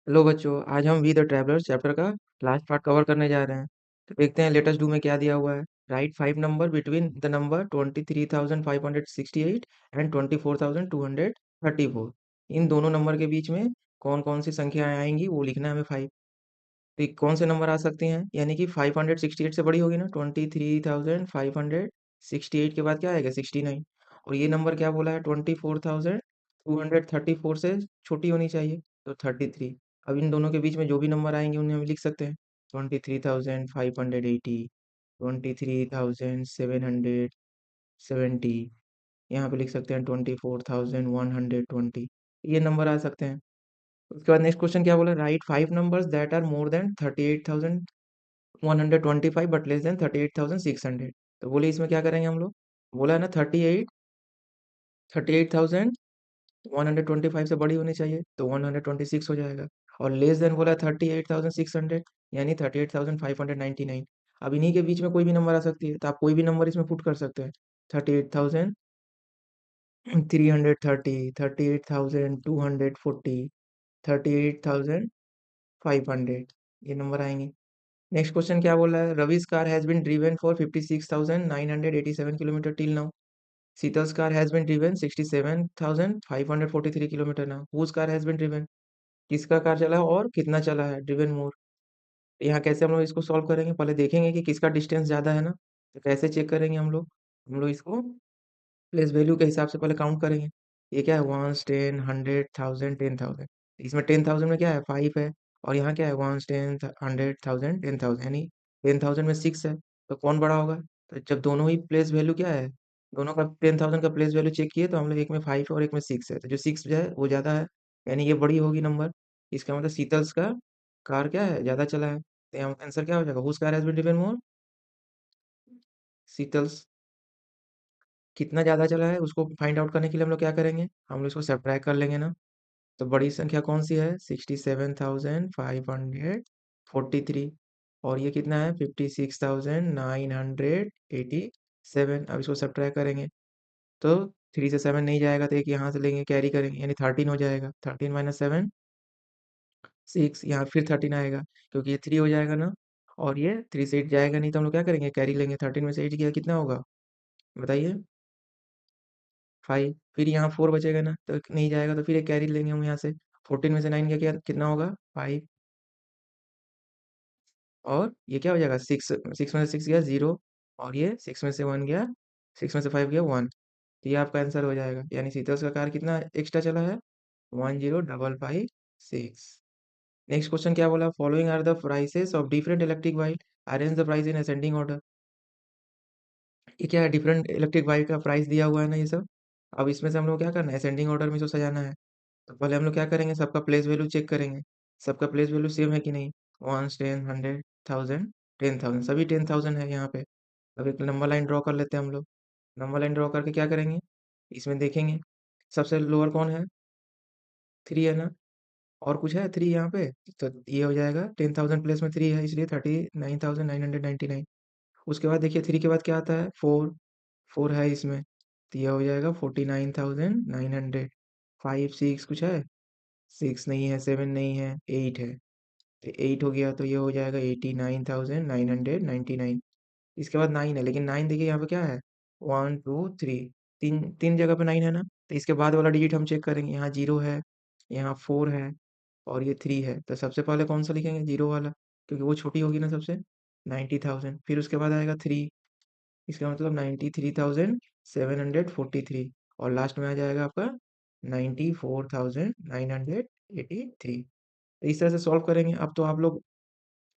Hello बच्चों, आज हम वी द ट्रैवलर्स चैप्टर का लास्ट पार्ट कवर करने जा रहे हैं। तो देखते हैं लेटेस्ट डू में क्या दिया हुआ है। Right 5 number between the number 23,568 and 24,234। इन दोनों नंबर के बीच में कौन कौन सी संख्याएं आएंगी वो लिखना है हमें। फाइव तो ये कौन से नंबर आ सकती हैं, यानी कि 568 से बड़ी होगी ना। 23,568 के बाद क्या आएगा 69। और ये नंबर क्या बोला है, 24,234 से छोटी होनी चाहिए, तो 33। अब इन दोनों के बीच में जो भी नंबर आएंगे उन्हें हम लिख सकते हैं। 23,580, 23,770, यहाँ पे लिख सकते हैं 24,120। ये नंबर आ सकते हैं। उसके बाद नेक्स्ट क्वेश्चन क्या बोला, right 5 numbers that are more than 38,125 but less than 38,600। तो बोले इसमें क्या करेंगे हम लोग। बोला है ना 38,125 से बड़ी होनी चाहिए, तो 126 हो जाएगा। और लेस देन बोला 38,600, यानी 38,599। अब इन्हीं के बीच में कोई भी नंबर आ सकती है, तो आप कोई भी नंबर इसमें पुट कर सकते हैं। 38,330, 38,240, 38,500, ये नंबर आएंगे। नेक्स्ट क्वेश्चन क्या बोला है, Ravi's car has been driven for 56,987 kilometre till now. Sheetal's car has been driven 67,543 kilometre now. whose car has been driven, किसका कार चला है और कितना चला है, ड्रिवन मोर। यहाँ कैसे हम लोग इसको सॉल्व करेंगे, पहले देखेंगे कि किसका डिस्टेंस ज़्यादा है ना। तो कैसे चेक करेंगे हम लोग इसको प्लेस वैल्यू के हिसाब से पहले काउंट करेंगे। ये क्या है, वंस, 10, 100, 1000, 10,000। इसमें 10,000 में क्या है, 5 है। और यहाँ क्या है, वंस, 10, 100, 1000, 10,000, यानी 10,000 में 6 है। तो कौन बड़ा होगा। तो जब दोनों ही प्लेस वैल्यू क्या है, दोनों का 10,000 का प्लेस वैल्यू चेक किए, तो हम लोग एक में 5 और एक में 6 है, तो जो 6 जो है वो ज़्यादा है, यानी ये बड़ी होगी नंबर। इसका मतलब शीतल्स का कार क्या है, ज़्यादा चला है। तो आंसर क्या हो जाएगा, whose car has been driven more, Sheetal's. कितना ज़्यादा चला है उसको फाइंड आउट करने के लिए हम लोग क्या करेंगे, हम लोग इसको सब्ट्रैक्ट कर लेंगे ना। तो बड़ी संख्या कौन सी है, 67,543। और ये कितना है, 56,987। अब इसको सब्ट्रैक्ट करेंगे तो 3 से 7 नहीं जाएगा, तो एक यहाँ से लेंगे, कैरी करेंगे, यानी 13 हो जाएगा। 13 माइनस 7, 6। यहाँ फिर 13 आएगा, क्योंकि ये 3 हो जाएगा ना। और ये 3 से 8 जाएगा नहीं, तो हम लोग क्या करेंगे, कैरी लेंगे। 13 में से 8 गया, कितना होगा बताइए, 5। फिर यहाँ 4 बचेगा ना, तो नहीं जाएगा, तो फिर एक कैरी लेंगे हम यहाँ से। 14 में से 9 गया, क्या कितना होगा, 5। और ये क्या हो जाएगा, 6। 6 में से 6 गया 0। और ये 6 में से 1 गया, 6 में से 5 गया 1। तो ये आपका आंसर हो जाएगा, यानी शीतल का कार कितना एक्स्ट्रा चला है, 10,556। नेक्स्ट क्वेश्चन क्या बोला, following are the prices of different electric bike, arrange the price in ascending order. ये क्या है, डिफरेंट इलेक्ट्रिक बाइक का प्राइस दिया हुआ है ना ये सब। अब इसमें से हम लोग क्या करना है, असेंडिंग ऑर्डर में इसको सजाना है। तो पहले हम लोग क्या करेंगे, सबका प्लेस वैल्यू चेक करेंगे, सबका प्लेस वैल्यू सेम है कि नहीं। 1, 10, 100, 1000, 10,000, सभी 10,000 है यहाँ पे। अब एक नंबर लाइन ड्रॉ कर लेते हैं हम लोग। नंबर लाइन ड्रॉ करके क्या करेंगे, इसमें देखेंगे सबसे लोअर कौन है, 3 है ना। और कुछ है 3 यहाँ पे, तो ये हो जाएगा 10,000 प्लेस में 3 है, इसलिए 39,999। उसके बाद देखिए 3 के बाद क्या आता है, 4। 4 है इसमें, तो ये हो जाएगा 49,900। 5, 6 कुछ है, 6 नहीं है, 7 नहीं है, 8 है। तो 8 हो गया, तो ये हो जाएगा 89,999। इसके बाद 9 है, लेकिन 9 देखिए यहाँ पे क्या है, 1, 2, 3। तीन तीन जगह पे 9 है ना। तो इसके बाद वाला डिजिट हम चेक करेंगे, यहाँ 0 है, यहाँ 4 है, और ये 3 है। तो सबसे पहले कौन सा लिखेंगे, 0 वाला, क्योंकि वो छोटी होगी ना सबसे। 90,000, फिर उसके बाद आएगा 3, इसका मतलब 93,743। और लास्ट में आ जाएगा आपका 94,983। तो इस तरह से सॉल्व करेंगे। अब तो आप लोग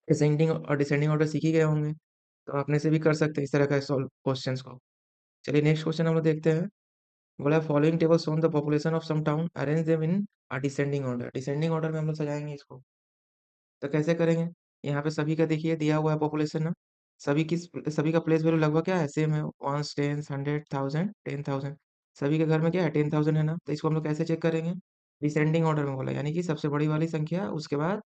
असेंडिंग और डिसेंडिंग ऑर्डर सीख ही गए होंगे, तो अपने से भी कर सकते हैं इस तरह का सॉल्व क्वेश्चंस को। चलिए नेक्स्ट क्वेश्चन हम लोग देखते हैं। बोला following table shown the population of some town, arrange them in a descending order. Descending order में हम लोग सजाएंगे इसको। तो कैसे करेंगे, यहाँ पे सभी का देखिए दिया हुआ है पॉपुलेशन ना। सभी का प्लेस वैल्यू लगभग क्या है, सेम है, 1, 10, 100, 1000, 10,000। सभी के घर में क्या है, 10,000 है ना। तो इसको हम लोग कैसे चेक करेंगे, डिसेंडिंग ऑर्डर में बोला, यानी कि सबसे बड़ी वाली संख्या, उसके बाद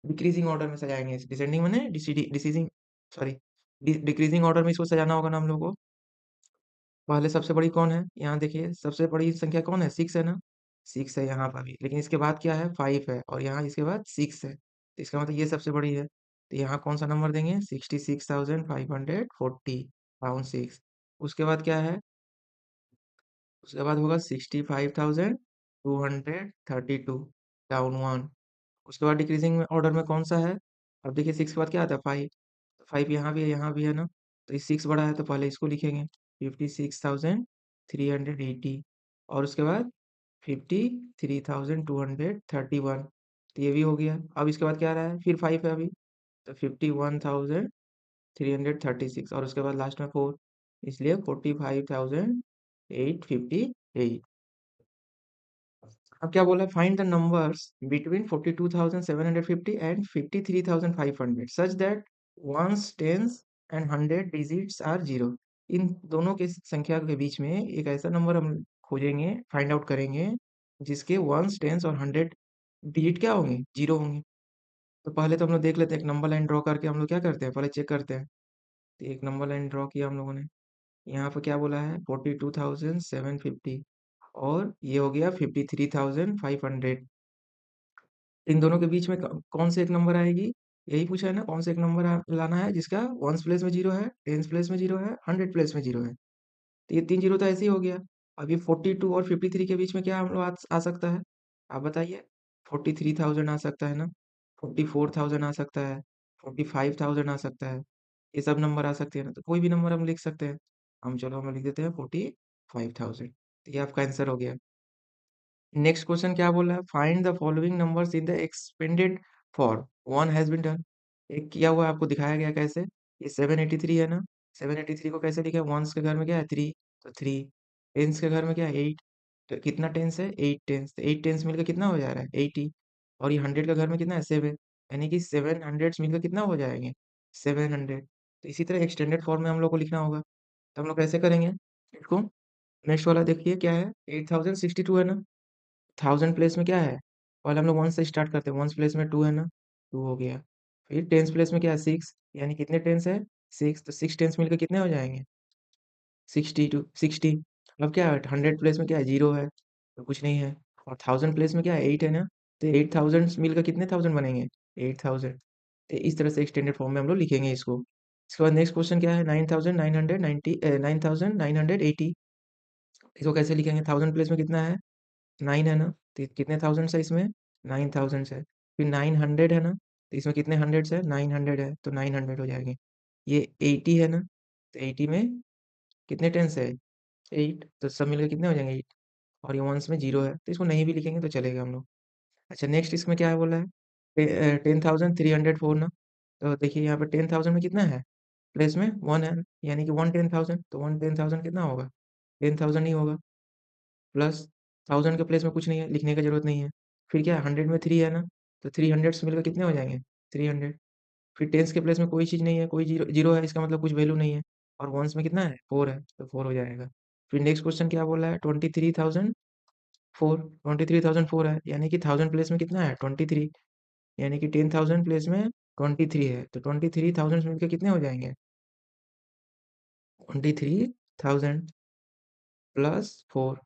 डिक्रीजिंग ऑर्डर में सजाएंगे। डिसेंडिंग मैंने डिसीजिंग, सॉरी, डिक्रीजिंग ऑर्डर में इसको सजाना होगा ना हम लोग को। पहले सबसे बड़ी कौन है, यहाँ देखिए सबसे बड़ी संख्या कौन है, 6 है ना। 6 है यहाँ पर भी, लेकिन इसके बाद क्या है 5 है और यहाँ इसके बाद 6 है, तो इसका मतलब ये सबसे बड़ी है। तो यहाँ कौन सा नंबर देंगे, 66,540 पाउंड 6। उसके बाद क्या है, उसके बाद होगा 65,232 डाउन 1। उसके बाद डिक्रीजिंग में ऑर्डर में कौन सा है, अब देखिए 6 के बाद क्या आता है 5, तो 5 यहाँ भी है ना, तो ये 6 बड़ा है तो पहले इसको लिखेंगे 56,380 और उसके बाद 53,231, तो ये भी हो गया। अब इसके बाद क्या आ रहा है, फिर 5 है अभी, तो 51,336 और उसके बाद लास्ट में 4, इसलिए 45,858। अब क्या बोला है, find the numbers between 42,750 and 53,500 such that ones tens and 100 digits are zero. इन दोनों के संख्या के बीच में एक ऐसा नंबर हम खोजेंगे, फाइंड आउट करेंगे जिसके वंस टेंस और 100 डिजिट क्या होंगे, जीरो होंगे। तो पहले तो हम लोग देख लेते हैं, एक नंबर लाइन ड्रॉ करके हम लोग क्या करते हैं, पहले चेक करते हैं। तो एक नंबर लाइन ड्रॉ किया हम लोगों ने, यहाँ पर क्या बोला है 42,750 और ये हो गया 53,500। इन दोनों के बीच में कौन से एक नंबर आएगी, यही पूछा है ना, कौन से एक नंबर लाना है जिसका वंस प्लेस में जीरो है, टेंस प्लेस में जीरो है, 100 प्लेस में जीरो है। तो ये 3 जीरो तो ऐसे ही हो गया। अभी 42 और 53 के बीच में क्या हम लोग आ सकता है, आप बताइए। 43,000 आ सकता है ना, 44,000 आ सकता है, 45,000 आ सकता है, ये सब नंबर आ सकते हैं ना, तो कोई भी नंबर हम लिख सकते हैं। चलो हम लिख देते हैं 45,000, तो ये आपका आंसर हो गया। नेक्स्ट क्वेश्चन क्या बोल रहा है, find the following numbers in the expanded for one has been done. एक किया हुआ आपको दिखाया गया कैसे, ये 783 है ना, 783 को कैसे लिखे, वंस के घर में क्या है 3, तो 3, टेंस के घर में क्या है 8, तो कितना टेंस है 8 टेंस, तो 8 टेंस मिलकर कितना हो जा रहा है 80, और ये 100 का घर में कितना है 7, यानी कि 7 हंड्रेड्स मिलकर कितना हो जाएंगे 700। तो इसी तरह एक्सटेंडेड फॉर्म में हम लोग को लिखना होगा, तो हम लोग कैसे करेंगे इसको। नेक्स्ट वाला देखिए क्या है, 8062 है ना, 1000 प्लेस में क्या है, पहले हम लोग 1 से स्टार्ट करते हैं, 1 प्लेस में 2 है ना, 2 हो गया। फिर टेंस प्लेस में क्या है 6, यानी कितने टेंस है 6, तो 6 टेंस मिलकर कितने हो जाएंगे 60। अब क्या है 100 प्लेस में क्या है 0 है, तो कुछ नहीं है। और 1000 प्लेस में क्या है 8 है ना, तो 8000 मिलकर कितने थाउजेंड बनेंगे 8000। तो इस तरह से एक्सटेंडेड फॉर्म में हम लोग लिखेंगे इसको। इसके बाद नेक्स्ट क्वेश्चन क्या है, 9980, इसको कैसे लिखेंगे, 1000 प्लेस में कितना है 9 है ना, तो कितने थाउजेंड्स है इसमें 9000 है। फिर 900 है ना, तो इसमें कितने हंड्रेड्स है 900 है, तो 900 हो जाएंगे। ये 80 है ना, तो 80 में कितने टेंस है 8, तो सब मिलकर कितने हो जाएंगे 8, और ये वंस में 0 है, तो इसको नहीं भी लिखेंगे तो चलेगा हम लोग। अच्छा नेक्स्ट इसमें क्या है बोला है 10,304 ना, तो देखिए यहाँ पे 10,000 में कितना है, प्लेस में 1 है, यानी कि 1 10,000, तो 1 10,000 कितना होगा 10,000 ही होगा, प्लस 1000 के प्लेस में कुछ नहीं है, लिखने का जरूरत नहीं है। फिर क्या है 100 में 3 है ना, तो 3 हंड्रेड्स मिलकर कितने हो जाएंगे 300। फिर टेंस के प्लेस में कोई चीज़ नहीं है, कोई जीरो जीरो है, इसका मतलब कुछ वैल्यू नहीं है, और वंस में कितना है 4 है, तो 4 हो जाएगा। फिर नेक्स्ट क्वेश्चन क्या बोला है 23,004 है, यानी कि 1000 प्लेस में कितना है 23, यानी कि 10,000 प्लेस में 23 है, तो 23,000 मिलकर कितने हो जाएंगे 23,000 प्लस 4।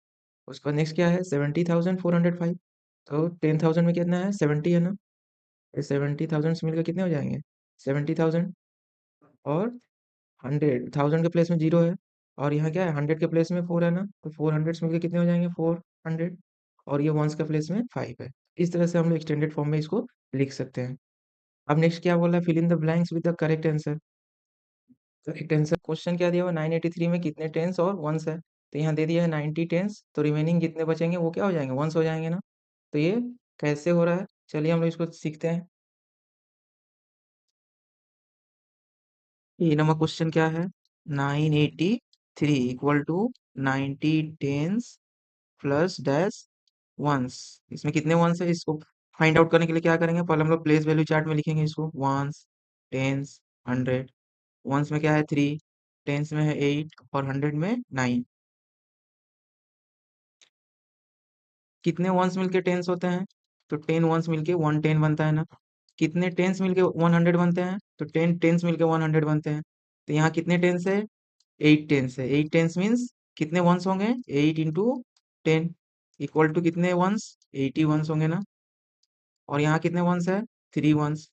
उसके बाद नेक्स्ट क्या है 70,405, तो 10,000 में कितना है 70 है ना, ये 70,000 से मिलकर कितने हो जाएंगे 70,000, और 100,000 के प्लेस में 0 है, और यहाँ क्या है 100 के प्लेस में 4 है ना, तो 400 से मिलकर कितने हो जाएंगे 400, और ये वंस के प्लेस में 5 है। इस तरह से हम लोग एक्सटेंडेड फॉर्म में इसको लिख सकते हैं। अब नेक्स्ट क्या बोला है, fill in the blanks with the correct answer. Correct answer question क्या दिया हुआ 983 में कितने टेंस और वंस है, तो यहाँ दे दिया है 90 टेंस, तो रिमेनिंग जितने बचेंगे वो क्या हो जाएंगे वंस हो जाएंगे ना। तो ये कैसे हो रहा है, चलिए हम लोग इसको सीखते हैं। ये नंबर क्वेश्चन क्या है, 983 equal to 90 tens plus dash ones, इसमें कितने वंस है, इसको फाइंड आउट करने के लिए क्या करेंगे, पहले हम लोग प्लेस वैल्यू चार्ट में लिखेंगे इसको, वंस टेंस 100, वंस में क्या है 3, टेंस में है 8 और 100 में 9। कितने वंस मिलके टेंस होते हैं, तो 10 वंस मिलके 110 बनता है ना। कितने टेंस मिलके 100 बनते हैं, तो 10 टेंस मिलके 100 बनते हैं। तो यहाँ कितने टेंस है 8 टेंस है, 8 टेंस मीन्स कितने वंस होंगे 8 इंटू 10, इक्वल टू कितने वंस, 80 वंस होंगे ना। और यहाँ कितने वंस है, 3 वंस।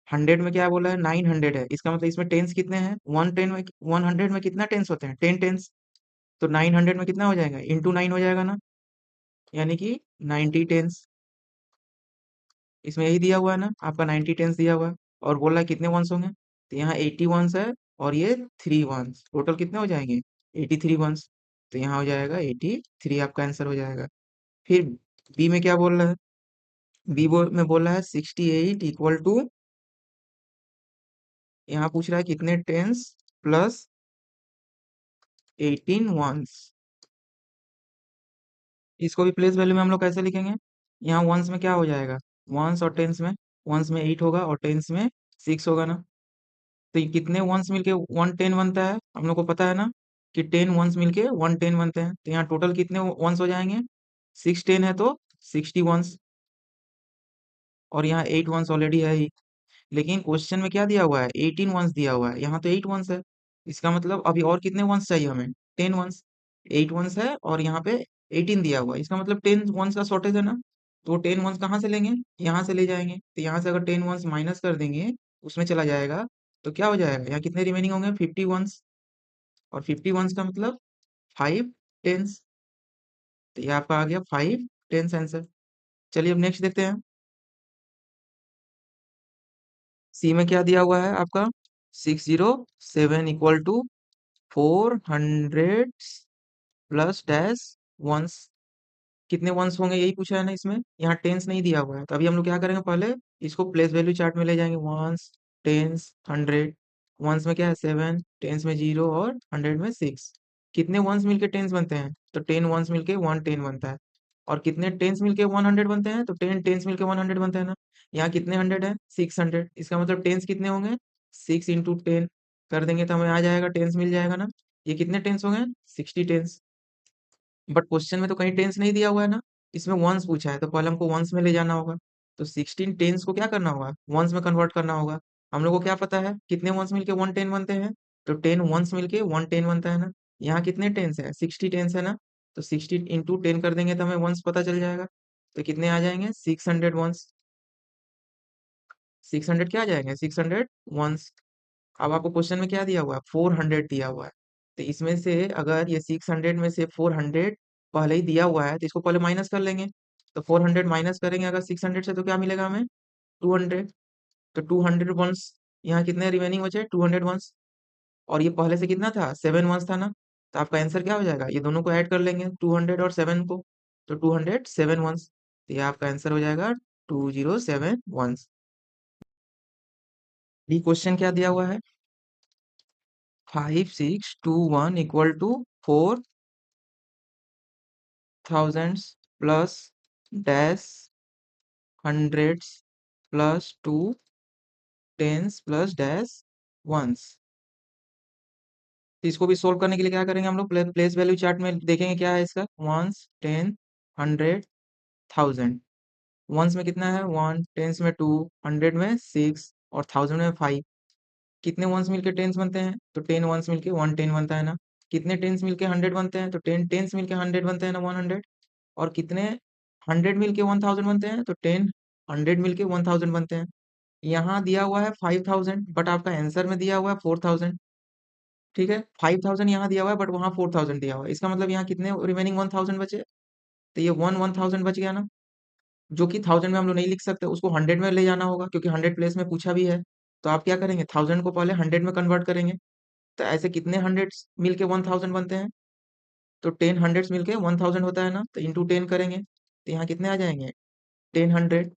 100 में क्या बोला है, 900 है, इसका मतलब इसमें टेंस कितने हैं, 110 में, 100 में कितना टेंस होते हैं, 10 टेंस। तो 900 में कितना हो जाएगा, इंटू 9 हो जाएगा ना, यानी कि 90 टेंस। इसमें यही दिया हुआ है ना आपका, 90 टेंस दिया हुआ है। और बोल रहा है कितने वंस होंगे, तो यहाँ 80 वंस है, और ये 3 वंस, टोटल कितने हो जाएंगे, 83 वंस। तो यहाँ हो जाएगा 83, आपका आंसर हो जाएगा। फिर बी में क्या बोल रहा है, में बोल रहा है 68 इक्वल टू, यहाँ पूछ रहा है कितने टेंस प्लस 18 वंस। इसको भी प्लेस वैल्यू में हम लोग कैसे लिखेंगे, यहाँ वंस में क्या हो जाएगा, वंस और टेंस में, वंस में 8 होगा और टेंस में 6 होगा ना। तो ये कितने वंस मिलके 110 बनता है, हम लोग को पता है ना कि 10 वंस मिलके 110 बनते हैं। तो यहाँ टोटल कितने वंस हो जाएंगे, 6 10 है तो 60 वंस, और यहाँ 8 वंस ऑलरेडी है ही। लेकिन क्वेश्चन में क्या दिया हुआ है, 18 वंस दिया हुआ है, यहाँ तो 8 वंस है। इसका मतलब अभी और कितने वंस चाहिए हमें, 10 वंस। 8 वंस है और यहाँ पे 18 दिया हुआ है, इसका मतलब 10 वंस का शॉर्टेज है ना। तो 10 वंस कहाँ से लेंगे, यहाँ से ले जाएंगे। तो यहाँ से अगर 10 वंस माइनस कर देंगे, उसमें चला जाएगा, तो क्या हो जाएगा, यहाँ कितने रिमेनिंग होंगे, 50 वंस। और 50 वंस का मतलब 5 टेंस। तो ये आपका आ गया 5 टेंस आंसर। चलिए अब नेक्स्ट देखते हैं। सी में क्या दिया हुआ है आपका, 607 equal to 400 plus dash ones. कितने वंस होंगे यही पूछा है ना, इसमें यहाँ टेंस नहीं दिया हुआ है। तो अभी हम लोग क्या करेंगे, पहले इसको प्लेस वैल्यू चार्ट में ले जाएंगे, वंस, टेंस, 100। वंस में क्या है 7, टेंस में 0 और 100 में 6। कितने वंस मिलके टेंस बनते हैं, तो 10 वंस मिलके 110 बनता है। और कितने टेंस मिलके 100 बनते हैं, तो 10 टेंस मिलके 100 बनते हैं ना। यहाँ कितने 100 है, 600। इसका मतलब टेंस कितने होंगे, 6 × 10 कर देंगे तो हमें आ जाएगा, टेंस मिल जाएगा ना। ये कितने टेंस होंगे, 60 टेंस। बट क्वेश्चन में तो कहीं टेंस नहीं दिया हुआ है ना, इसमें वंस पूछा है, तो पहले हमको वंस में ले जाना होगा। तो 16 टेंस को क्या करना होगा, वंस में कन्वर्ट करना होगा। हम लोग को क्या पता है कितने वंस मिलके 110 बनते हैं, तो 10 वंस मिलके 110 बनता है ना। यहाँ कितने टेंस है, 60 टेंस है ना। तो 60 × 10 कर देंगे तो हमें वंस पता चल जाएगा। तो कितने आ जाएंगे, 600 वंस। 600 क्या आ जाएंगे, 600 वंस। अब आपको क्वेश्चन में क्या दिया हुआ है, 400 दिया हुआ है। तो इसमें से अगर ये 600 में से 400 पहले ही दिया हुआ है, तो इसको पहले माइनस कर लेंगे। तो 400 माइनस करेंगे अगर 600 से, तो क्या मिलेगा हमें, 200। तो 200 वंस, यहाँ कितने रिमेनिंग बचे, 200 वंस। और ये पहले से कितना था, 7 वंस था ना। तो आपका आंसर क्या हो जाएगा, ये दोनों को ऐड कर लेंगे, 200 और 7 को। तो 207 वंस। तो ये आपका आंसर हो जाएगा 207 वंस। ये क्वेश्चन क्या दिया हुआ है, 5621 equal to 4000 plus dash hundreds plus 2 tens plus dash ones. इसको भी सोल्व करने के लिए क्या करेंगे हम लोग, प्लेस वैल्यू चार्ट में देखेंगे क्या है इसका, वंस, 10, 100, 1000। वंस में कितना है 1, टेंस में 2, 100 में 6 और 1000 में 5। कितने वंस मिलके टेंस बनते हैं, तो 10 वंस मिलके 110 बनता है ना। कितने टेंस मिलके 100 बनते हैं, तो 10 टेंस मिलके 100 बनते हैं ना, 100। और कितने 100 मिलके 1000 बनते हैं, तो 10 100 मिलके 1000 बनते हैं। यहाँ दिया हुआ है 5000, बट आपका आंसर में दिया हुआ है 4000। ठीक है, 5000 यहाँ दिया हुआ है, बट वहाँ 4000 दिया हुआ है। इसका मतलब यहाँ कितने रिमेनिंग 1000 बचे, तो ये 1000 बच गया ना। जो कि 1000 में हम लोग नहीं लिख सकते, उसको 100 में ले जाना होगा, क्योंकि 100 प्लेस में पूछा भी है। तो आप क्या करेंगे, 1000 को पहले 100 में कन्वर्ट करेंगे। तो ऐसे कितने हंड्रेड्स मिलके 1000 बनते हैं, तो 10 हंड्रेड्स मिलके 1000 होता है ना। तो इंटू 10 करेंगे, तो यहाँ कितने आ जाएंगे, 10 100।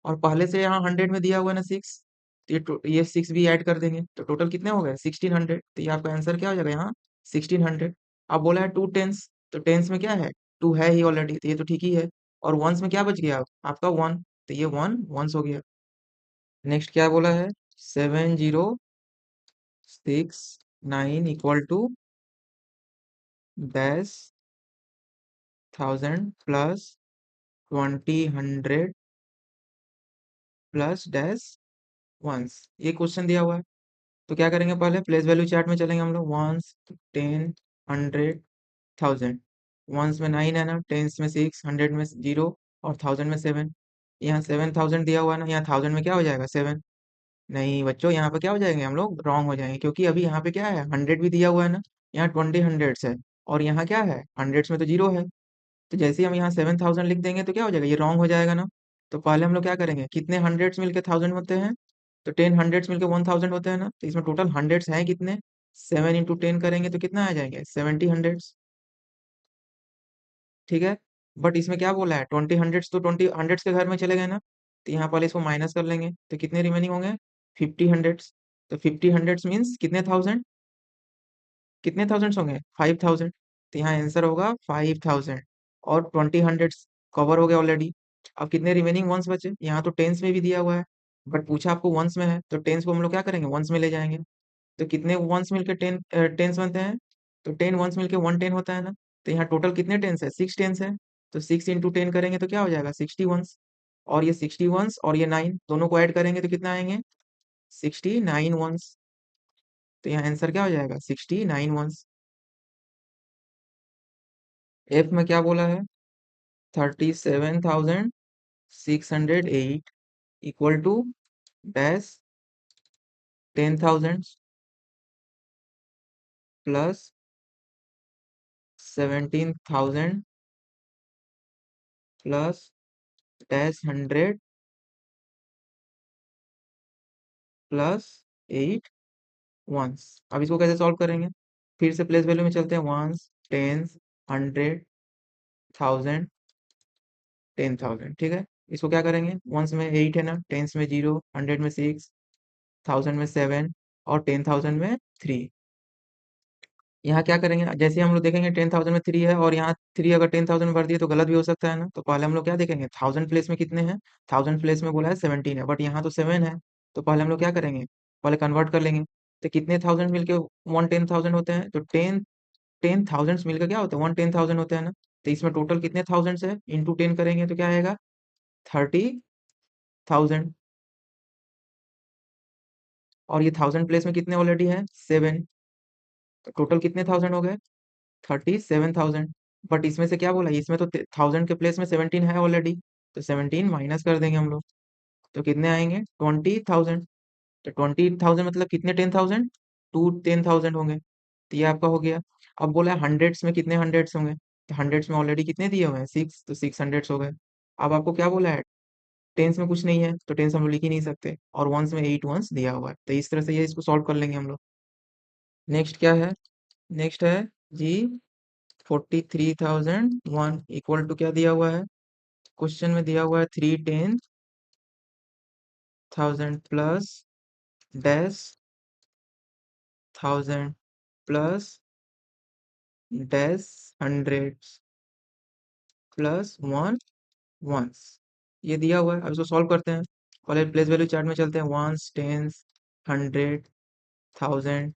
और पहले से यहाँ 100 में दिया हुआ है ना 6, तो ये 6 भी ऐड कर देंगे, तो टोटल कितने हो गए, 1600। तो ये आपका आंसर क्या हो जाएगा यहाँ, 1600। अब बोला है 2 टेंस, तो टेंस में क्या है, 2 है ही ऑलरेडी, तो ये तो ठीक ही है। और वंस में क्या बच गया आपका 1, तो ये 1 वंस हो गया। नेक्स्ट क्या बोला है, 7069 equal to dash 1000 plus 20 100 plus dash ones. ये क्वेश्चन दिया हुआ है। तो क्या करेंगे, पहले प्लेस वैल्यू चार्ट में चलेंगे हम लोग, वंस, 10, 100, 1000। वंस में 9 है ना, टेंस में 6, 100 में 0 और 1000 में 7। यहाँ 7000 दिया हुआ है ना, यहाँ 1000 में क्या हो जाएगा 7। नहीं बच्चों, यहाँ पे क्या हो जाएंगे हम लोग, रॉन्ग हो जाएंगे, क्योंकि अभी यहाँ पे क्या है 100 भी दिया हुआ है ना, यहाँ 20 हंड्रेड्स है, और यहाँ क्या है हंड्रेड्स में तो 0 है। तो जैसे ही हम यहाँ 7000 लिख देंगे तो क्या हो जाएगा, ये रॉन्ग हो जाएगा ना। तो पहले हम लोग क्या करेंगे, कितने हंड्रेड्स मिलके 1000 होते हैं, तो 10 हंड्रेड्स मिलके 1000 होते हैं ना, तो इसमें टोटल हंड्रेड्स हैं कितने, 7 × 10 करेंगे तो कितना आ जाएंगे 70 हंड्रेड्स। ठीक है। बट इसमें क्या बोला है, 20 हंड्रेड्स, तो 20 हंड्रेड्स के घर में चले गए ना, तो यहाँ पहले इसको माइनस कर लेंगे, तो कितने रिमेनिंग होंगे 50 हंड्रेड्स। तो 50 हंड्रेड्स मीन्स कितने थाउजेंड, कितने थाउजेंड्स होंगे 5000। तो यहाँ आंसर होगा 5000, और 20 हंड्रेड्स कवर हो गया ऑलरेडी। अब कितने रिमेनिंग वंस बचे, यहाँ तो टेंस में भी दिया हुआ है, बट पूछा आपको वंस में है, तो टेंस को हम लोग क्या करेंगे वंस में ले जाएंगे। तो कितने वंस मिलके टेंस बनते हैं, तो 10 वंस मिलके 110 होता है ना। तो यहाँ टोटल कितने टेंस है, 6 टेंस है, तो 6 × 10 करेंगे तो क्या हो जाएगा 60 वंस। और ये 60 वंस और ये 9 दोनों को ऐड करेंगे तो कितना आएंगे 69 वंस। तो यहाँ आंसर क्या हो जाएगा 69 वंस। एफ में क्या बोला है, 37,608 equal to dash 10,000 plus 17,000 plus dash 100 plus 8 ones. अब इसको कैसे सॉल्व करेंगे, फिर से प्लेस वैल्यू में चलते हैं, वंस, टेंस, 100, 1000, 10,000। ठीक है। इसको क्या करेंगे, वंस में 8 है ना, टेंस में 0, 100 में 6, 1000 में 7 और 10,000 में 3। यहाँ क्या करेंगे, जैसे हम लोग देखेंगे 10,000 में 3 है, और यहाँ 3 अगर 10,000 में भर दिए तो गलत भी हो सकता है ना। तो पहले हम लोग क्या देखेंगे, 1000 प्लेस में कितने हैं, 1000 प्लेस में बोला है 17 है, बट यहाँ तो 7 है। तो पहले हम लोग क्या करेंगे, पहले कन्वर्ट कर लेंगे। तो कितने थाउजेंड मिलके 110,000 होते हैं, तो 10 थाउजेंड्स मिलकर क्या होता है 110,000 होते हैं ना। तो इसमें टोटल कितने थाउजेंड्स है, इंटू 10 करेंगे तो क्या आएगा 30,000। और ये 1000 प्लेस में कितने ऑलरेडी है 7, तो टोटल कितने थाउजेंड हो गए 37,000। बट इसमें से क्या बोला, इसमें तो 1000 के प्लेस में 17 है ऑलरेडी, तो 17 माइनस कर देंगे हम लोग, तो कितने आएंगे 20,000। तो 20,000 मतलब कितने 10,000, 10,000 होंगे। तो ये आपका हो गया। अब बोला हंड्रेड्स में कितने हंड्रेड्स होंगे, तो हंड्रेड्स में ऑलरेडी कितने दिए हुए हैं 6, तो 6 हंड्रेड्स हो गए। अब आपको क्या बोला है, टेंस में कुछ नहीं है, तो टेंस हम लोग लिख ही नहीं सकते, और वंस में 8 वंस दिया हुआ है, तो इस तरह से ये इसको सॉल्व कर लेंगे हम लोग। नेक्स्ट क्या है, नेक्स्ट है जी 43,001 इक्वल टू क्या दिया हुआ है, क्वेश्चन में दिया हुआ है 310,000 plus dash 1000 plus dash 100 plus 1 ones, ये दिया हुआ है। अब इसको सॉल्व करते हैं, पहले प्लेस वैल्यू चार्ट में चलते हैं, वंस, टेंस, 100, 1000,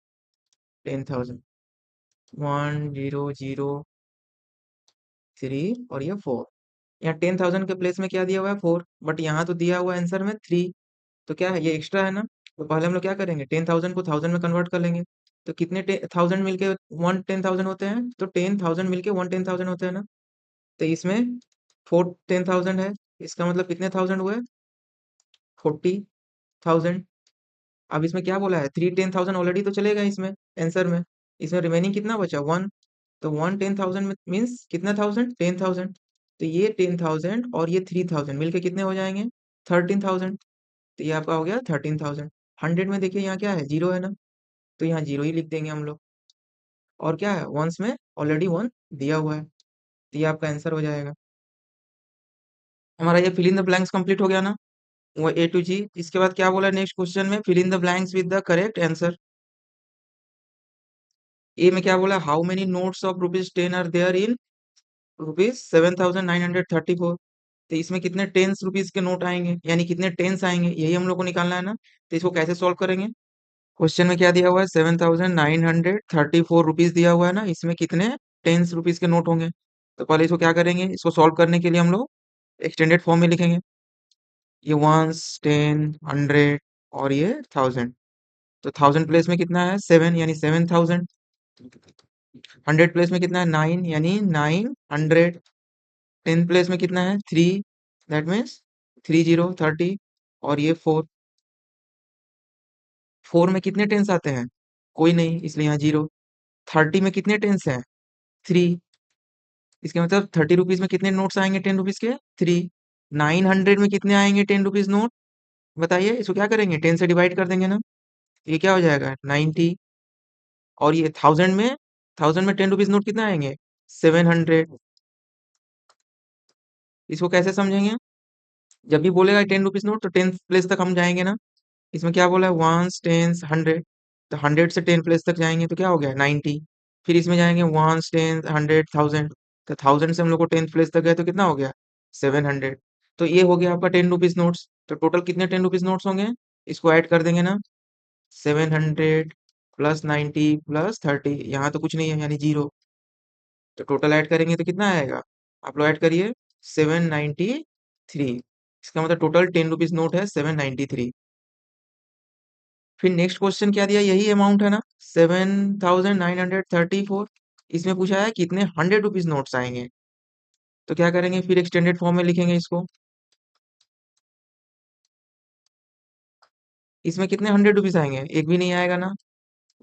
10,000, 1 0 0 3 और ये 4। यहाँ 10,000 के प्लेस में क्या दिया हुआ है 4, बट यहाँ तो दिया हुआ है आंसर में 3, तो क्या है ये एक्स्ट्रा है ना। तो पहले हम लोग क्या करेंगे, 10,000 को 1000 में कन्वर्ट कर लेंगे। तो कितने 1000 मिलके 1 10,000 होते हैं, तो 10,000 मिलके 1 10,000 होते हैं ना। तो इसमें 4 10,000 है, इसका मतलब कितने थाउजेंड हुए 40,000। अब इसमें क्या बोला है 3 10,000 ऑलरेडी तो चलेगा इसमें आंसर में, इसमें रिमेनिंग कितना बचा 1। तो 1 10,000 में मीन्स कितना थाउजेंड 10,000। तो ये 10,000 और ये 3,000 मिलके कितने हो जाएंगे 13,000। तो ये आपका हो गया 13,000। 100 में देखिए यहाँ क्या है 0 है ना, तो यहाँ 0 ही लिख देंगे हम लोग। और क्या है वंस में ऑलरेडी 1 दिया हुआ है, तो ये आपका आंसर हो जाएगा। हमारा ये fill in the blanks complete हो गया ना, वो ए टू जी। इसके बाद क्या बोला नेक्स्ट क्वेश्चन में, fill in the blanks with the correct answer. A में क्या बोला, how many notes of ₹10 are there in ₹7,934। तो इसमें कितने टेंस रुपीज के नोट आएंगे, यानी कितने टेंस आएंगे, यही हम लोग को निकालना है ना। तो इसको कैसे सॉल्व करेंगे, क्वेश्चन में क्या दिया हुआ है 7,934 दिया हुआ है ना, इसमें कितने टेंस रुपीज के नोट होंगे। तो पहले इसको क्या करेंगे, इसको सॉल्व करने के लिए हम लोग एक्सटेंडेड फॉर्म में लिखेंगे, ये वंस, 10, 100 और ये 1000। तो 1000 प्लेस में कितना है 7, यानी 7,000। हंड्रेड प्लेस में कितना है 9 यानी 900। टेन प्लेस में कितना है 3, दैट मीन्स 30 30। और ये 4, 4 में कितने टेंस आते हैं? कोई नहीं, इसलिए यहाँ 0। 30 में कितने टेंस हैं? 3। इसके मतलब 30 रुपीज में कितने नोट्स आएंगे 10 रुपीज के? 3। 900 में कितने आएंगे 10 रुपीज नोट? बताइए, इसको क्या करेंगे? 10 से डिवाइड कर देंगे ना। ये क्या हो जाएगा 90। और ये 1000 में 10 रुपीज नोट कितना आएंगे? 700। इसको कैसे समझेंगे? जब भी बोलेगा 10 रुपीज नोट तो 10 प्लेस तक हम जाएंगे ना। इसमें क्या बोला है? Ones tens hundred. तो 100 से 10 प्लेस तक जाएंगे तो क्या हो गया 90। फिर इसमें जाएंगे वंस टेंस 100 1000। तो 1000 से हम लोग को 10 प्लेस तक गए तो कितना हो गया 700। तो ये हो गया आपका 10 रुपीज नोट्स। तो टोटल कितने 10 रुपीज नोट्स होंगे? इसको ऐड कर देंगे ना। 700 प्लस 90 प्लस 30, यहाँ तो कुछ नहीं है यानी 0। तो टोटल ऐड करेंगे तो कितना आएगा? आप लोग ऐड करिए। 793। इसका मतलब टोटल 10 रुपीज नोट है 793। फिर नेक्स्ट क्वेश्चन क्या दिया? यही अमाउंट है ना 7934। इसमें पूछा है कितने 100 रुपीज नोट्स आएंगे। तो क्या करेंगे? फिर एक्सटेंडेड फॉर्म में लिखेंगे इसको। इसमें कितने 100 रुपीज आएंगे? एक भी नहीं आएगा ना।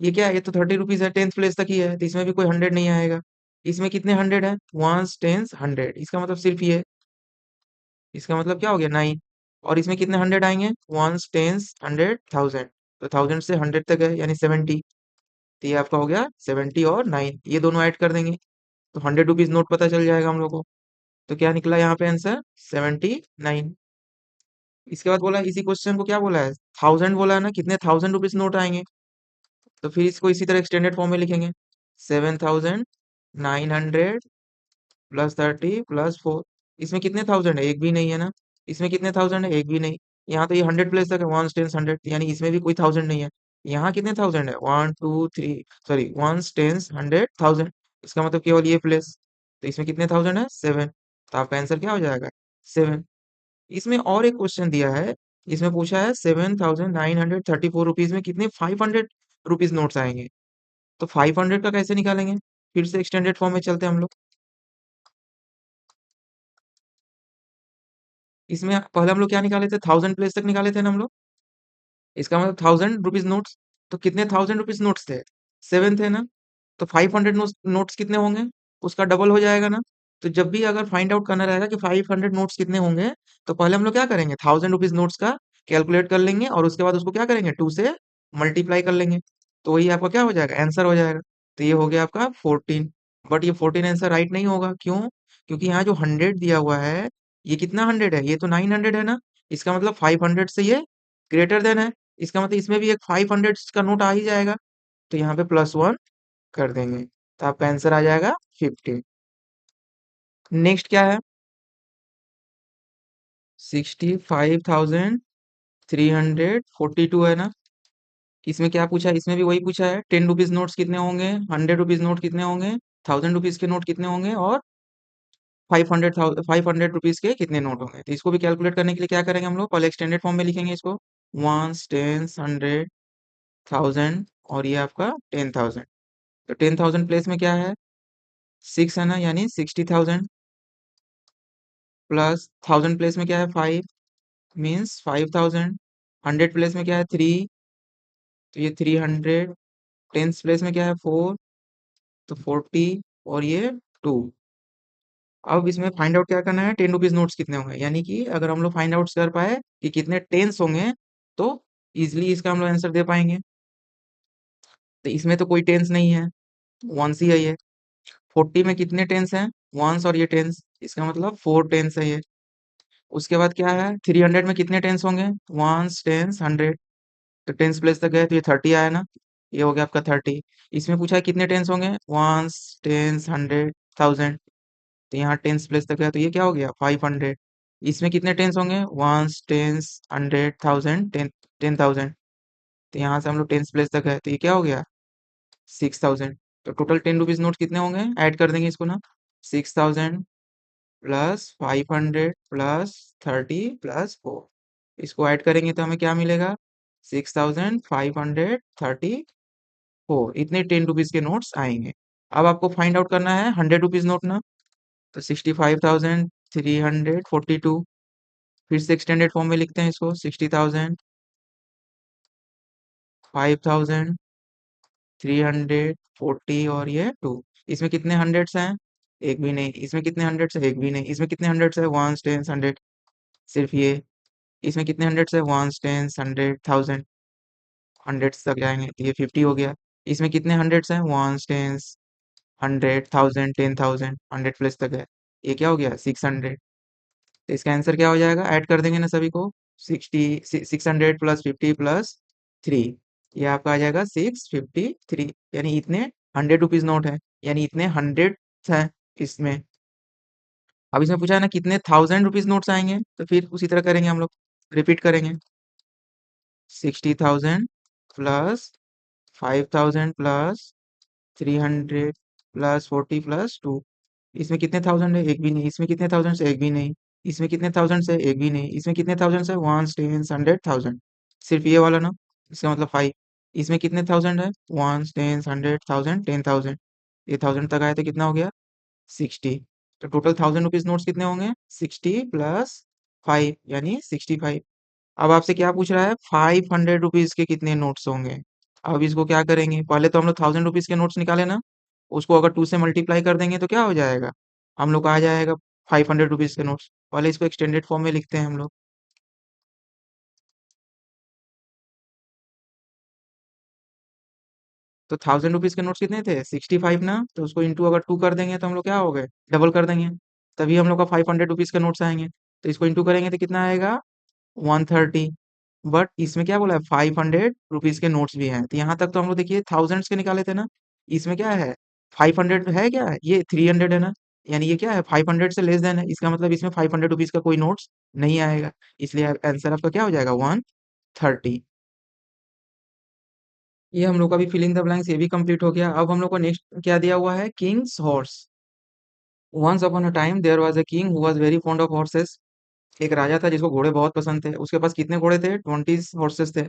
ये क्या है? ये तो 30 रुपीज है, 10th प्लेस तक ही है, तो इसमें भी कोई 100 नहीं आएगा। इसमें कितने 100 है? वंस टेंस 100, इसका मतलब सिर्फ ये। इसका मतलब क्या हो गया 9। और इसमें कितने 100 आएंगे? Ones tens 100 1000। तो 1000 से 100 तक है यानी 70। तो ये आपका हो गया 70 और 9, ये दोनों ऐड कर देंगे तो 100 रुपीज नोट पता चल जाएगा हम लोग को। तो क्या निकला यहाँ पे आंसर? 79। इसके बाद बोला इसी क्वेश्चन को क्या बोला है? 1000 बोला है ना, कितने 1000 रुपीज नोट आएंगे। तो फिर इसको इसी तरह एक्सटेंडेड फॉर्म में लिखेंगे। 7900 प्लस 30 प्लस 4। इसमें कितने 1000 है? एक भी नहीं है ना। इसमें कितने 1000 है? एक भी नहीं। यहाँ तो ये 100 प्लेस तक है, वन टेंस 100, यानी इसमें भी कोई 1000 नहीं है। यहाँ कितने 1000 है? 1 2 3, सॉरी वन टेंस 100 1000। इसका मतलब केवल ये प्लेस। तो इसमें कितने 1000 है? 7। तो आपका आंसर क्या हो जाएगा? 7। इसमें और एक क्वेश्चन दिया है। इसमें पूछा है 7934 रुपीज में कितने 500 रुपीज नोट्स आएंगे। तो 500 का कैसे निकालेंगे? फिर से एक्सटेंडेड फॉर्म में चलते हैं हम लोग। इसमें पहले हम लोग क्या निकाले थे? 1000 प्लेस तक निकाले थे ना हम लोग। इसका मतलब 1000 रुपीज नोट्स। तो कितने 1000 रुपीज नोट्स थे? 7 थे ना। तो 500 नोट्स कितने होंगे? उसका डबल हो जाएगा ना। तो जब भी अगर फाइंड आउट करना रहेगा कि 500 नोट्स कितने होंगे, तो पहले हम लोग क्या करेंगे? 1000 रुपीज नोट्स का कैलकुलेट कर लेंगे और उसके बाद उसको क्या करेंगे? 2 से मल्टीप्लाई कर लेंगे। तो वही आपका क्या हो जाएगा? आंसर हो जाएगा। तो ये हो गया आपका 14। बट ये 14 आंसर राइट नहीं होगा, क्यों? क्योंकि यहाँ जो 100 दिया हुआ है, ये कितना 100 है? ये तो 900 है ना। इसका मतलब 500 से ये ग्रेटर देन है। इसका मतलब इसमें भी एक 500 का नोट आ ही जाएगा। तो यहाँ पे +1 कर देंगे तो आपका आंसर आ जाएगा 50। नेक्स्ट क्या है? 65,342 है ना। इसमें क्या पूछा है? इसमें भी वही पूछा है 10 रुपीज नोट्स कितने होंगे, 100 रुपीज नोट कितने होंगे, 1000 रुपीज के नोट कितने होंगे और 500 रुपीज के कितने नोट होंगे। तो इसको भी कैलकुलेट करने के लिए क्या करेंगे हम लोग? पहले एक्सटेंडेड फॉर्म में लिखेंगे इसको। वंस टेंस 100 1000 और ये आपका 10,000। तो 10,000 प्लेस में क्या है? 6 है ना, यानी 60,000 प्लस 1000 प्लेस में क्या है? 5 मीन्स 5000। 100 प्लेस में क्या है? 3, तो ये 300। टेंस प्लेस में क्या है? 4, तो 40 और ये 2। अब इसमें फाइंड आउट क्या करना है? 10 रुपीज नोट्स कितने होंगे, यानी कि अगर हम लोग फाइंड आउट कर पाए कि कितने टेंस होंगे तो इजिली इसका हम लोग आंसर दे पाएंगे। तो इसमें तो कोई टेंस नहीं है, वंस ही है ये। 40 में कितने टेंस हैं? वंस और ये टेंस, इसका मतलब 4 टेंस है ये। उसके बाद क्या है? 300 में कितने टेंस होंगे? Ones tens 100। तो टेंस प्लेस तक गए तो ये 30 आया ना। ये हो गया आपका 30। इसमें पूछा है कितने टेंस होंगे? Ones tens 100 1000। तो यहाँ टेंस प्लेस तक गया तो ये क्या हो गया 500। इसमें कितने टेंस होंगे? Ones tens 100 1000 10,000। तो यहाँ से हम लोग टेंस प्लेस तक है तो ये क्या हो गया 6000। तो टोटल 10 रुपीज नोट कितने होंगे? ऐड कर देंगे इसको ना। 6000 प्लस 500 प्लस 30 प्लस 4। इसको ऐड करेंगे तो हमें क्या मिलेगा? 6534। इतने 10 रुपीज के नोट्स आएंगे। अब आपको फाइंड आउट करना है 100 रुपीज नोट ना, तो 65,342। फिर से एक्सटेंडेड फॉर्म में लिखते हैं इसको, 60,000, 5,340 और ये 2। इसमें कितने हंड्रेड्स हैं? एक भी नहीं। इसमें कितने हंड्रेड्स है? एक भी नहीं। इसमें कितने हंड्रेड्स है? वंस, टेंस, हंड्रेड, सिर्फ ये। इसमें कितने हंड्रेड्स है? Ones, tens, hundred, thousand, hundreds तक जाएंगे तो ये 50 हो गया। इसमें कितने हंड्रेड्स हैं? Ones, tens, hundred, thousand, 10,000, hundred plus तक है। ये क्या हो गया? 600। तो इसका आंसर क्या हो जाएगा? ऐड कर देंगे ना सभी को। 600 प्लस 50 प्लस 3, ये आपका आ जाएगा 653। यानी इतने 100 रुपीज नोट है, यानी इतने हंड्रेड है इसमें। अब इसमें पूछा है ना कितने 1000 रुपीज नोट्स आएंगे, तो फिर उसी तरह करेंगे हम लोग, रिपीट करेंगे। 60,000 प्लस 5,000 प्लस 300 प्लस 40 प्लस 2। इसमें कितने थाउजेंड है? एक भी नहीं। इसमें कितने थाउजेंड से? एक भी नहीं। इसमें कितने थाउजेंड से? एक भी नहीं। इसमें कितने थाउजेंड से? वन, टेन, हंड्रेड, थाउजेंड, सिर्फ ये वाला ना, इसका मतलब 5। इसमें कितने थाउजेंड है? वन, टेन, हंड्रेड, थाउजेंड, 10,000, ये थाउजेंड तक आए तो कितना हो गया? 60। तो टोटल 1000 रुपीज नोट्स कितने होंगे? 60 प्लस 5 यानी 65। अब आपसे क्या पूछ रहा है? 500 रुपीज के कितने नोट्स होंगे। अब इसको क्या करेंगे? पहले तो हम लोग 1000 रुपीज के नोट्स निकाले ना, उसको अगर 2 से मल्टीप्लाई कर देंगे तो क्या हो जाएगा? हम लोग को आ जाएगा 500 रुपीज के नोट्स। पहले इसको एक्सटेंडेड फॉर्म में लिखते हैं हम लोग। तो 1000 रुपीज के नोट्स कितने थे? 65 ना, तो उसको इंटू अगर 2 कर देंगे तो हम लोग क्या हो गए? डबल कर देंगे, तभी हम लोग का 500 रुपीज के नोट्स आएंगे। तो इसको इंटू करेंगे तो कितना आएगा? 130। बट इसमें क्या बोला है? 500 रुपीज के नोट्स भी हैं, तो यहाँ तक तो हम लोग देखिए थाउजेंड्स के निकाले थे ना। इसमें क्या है? 500 है क्या? ये 300 है ना, यानी ये क्या है? 500 से लेस देन है, इसका मतलब इसमें 500 रुपीज का कोई नोट्स नहीं आएगा। इसलिए आंसर आपका क्या हो जाएगा? 130। ये हम लोग का भी फिल इन द ब्लैंक्स ये भी कंप्लीट हो गया। अब हम लोग को नेक्स्ट क्या दिया हुआ है? King's horse. Once upon a time there was a king who was very fond of horses. एक राजा था जिसको घोड़े बहुत पसंद थे। उसके पास कितने घोड़े थे? 20 हॉर्सेस थे।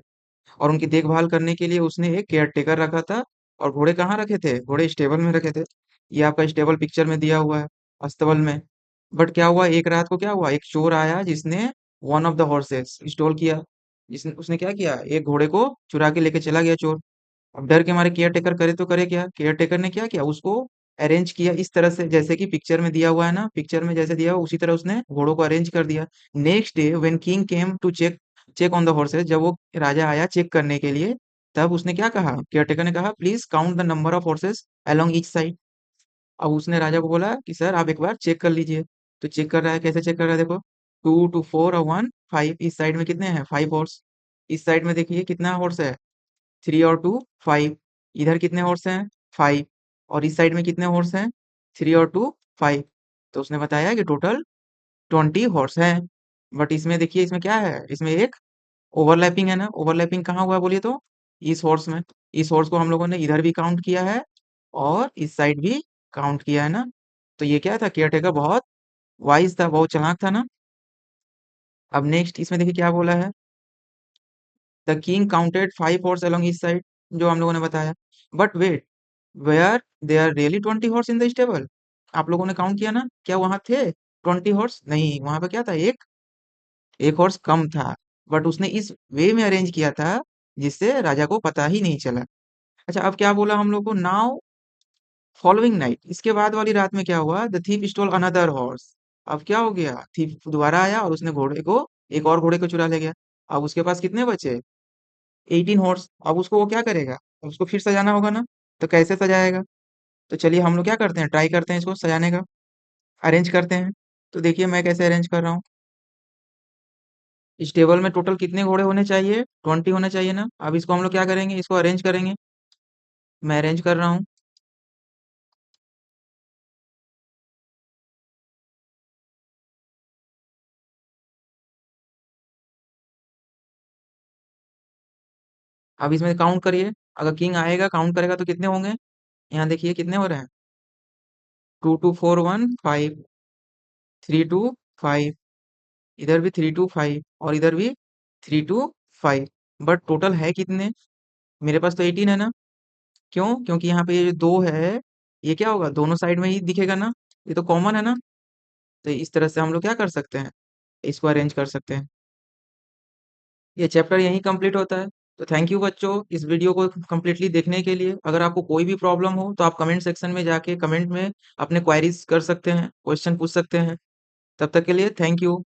और उनकी देखभाल करने के लिए उसने एक केयर टेकर रखा था। और घोड़े कहाँ रखे थे? घोड़े स्टेबल में रखे थे। ये आपका स्टेबल पिक्चर में दिया हुआ है, अस्तबल में। बट क्या हुआ, एक रात को क्या हुआ, एक चोर आया जिसने one of the horses stole किया। जिसने उसने क्या किया? एक घोड़े को चुरा के लेके चला गया चोर। अब डर के मारे केयर टेकर करे तो करे क्या? केयर टेकर ने क्या किया? उसको अरेंज किया इस तरह से जैसे कि पिक्चर में दिया हुआ है ना, पिक्चर में जैसे दिया हुआ उसी तरह उसने घोड़ों को अरेंज कर दिया। Next day when king came to check check on the horses, जब वो राजा आया चेक करने के लिए, तब उसने क्या कहा? केयर टेकर ने कहा please count the number of horses along each side. अब उसने राजा को बोला कि सर आप एक बार चेक कर लीजिए। तो चेक कर रहा है, कैसे चेक कर रहा है? देखो, 2 2 4 और 1 5। इस साइड में कितने हैं? 5 हॉर्स। इस साइड में देखिए कितना हॉर्स है? 3 और 2 5। इधर कितने हॉर्स हैं? 5। और इस साइड में कितने हॉर्स हैं? 3 और 2 5। तो उसने बताया कि टोटल 20 हॉर्स हैं। बट इसमें देखिए, इसमें क्या है? इसमें एक ओवरलैपिंग है ना। ओवरलैपिंग कहाँ हुआ है बोलिए तो? इस हॉर्स में। इस हॉर्स को हम लोगों ने इधर भी काउंट किया है और इस साइड भी काउंट किया है ना। तो ये क्या था? केयरटेकर बहुत वाइज था, बहुत चालाक था ना। अब नेक्स्ट इसमें देखिए क्या बोला है? The king counted 5 horse along each side, जो हम लोगों ने बताया। But wait, where they are really 20 horse in the stable? आप लोगों ने काउंट किया ना, क्या वहां थे 20 हॉर्स? नहीं, वहां पे क्या था? एक एक हॉर्स कम था। बट उसने इस वे में अरेंज किया था जिससे राजा को पता ही नहीं चला। अच्छा, अब क्या बोला हम लोग को? नाउ फॉलोइंग नाइट, इसके बाद वाली रात में क्या हुआ? The thief stole another horse. अब क्या हो गया? थीप दोबारा आया और उसने घोड़े को, एक और घोड़े को चुरा ले गया। अब उसके पास कितने बचे? 18 हॉर्स। अब उसको वो क्या करेगा? अब उसको फिर सजाना होगा ना। तो कैसे सजाएगा? तो चलिए हम लोग क्या करते हैं, ट्राई करते हैं इसको सजाने का, अरेंज करते हैं। तो देखिए मैं कैसे अरेंज कर रहा हूँ। इस टेबल में टोटल कितने घोड़े होने चाहिए? 20 होने चाहिए ना। अब इसको हम लोग क्या करेंगे? इसको अरेंज करेंगे। मैं अरेंज कर रहा हूँ। अब इसमें काउंट करिए, अगर किंग आएगा काउंट करेगा तो कितने होंगे? यहाँ देखिए कितने हो रहे हैं? 2 2 4 1 5, 3 2 5। इधर भी 3 2 5 और इधर भी 3 2 5। बट टोटल है कितने? मेरे पास तो 18 है ना। क्यों? क्योंकि यहाँ पे ये जो दो है, ये क्या होगा? दोनों साइड में ही दिखेगा ना? ये तो कॉमन है ना? तो इस तरह से हम लोग क्या कर सकते हैं? इसको अरेंज कर सकते हैं। ये चैप्टर यहीं कंप्लीट होता है। तो थैंक यू बच्चों इस वीडियो को कंप्लीटली देखने के लिए। अगर आपको कोई भी प्रॉब्लम हो तो आप कमेंट सेक्शन में जाके कमेंट में अपने क्वेरीज कर सकते हैं, क्वेश्चन पूछ सकते हैं। तब तक के लिए थैंक यू।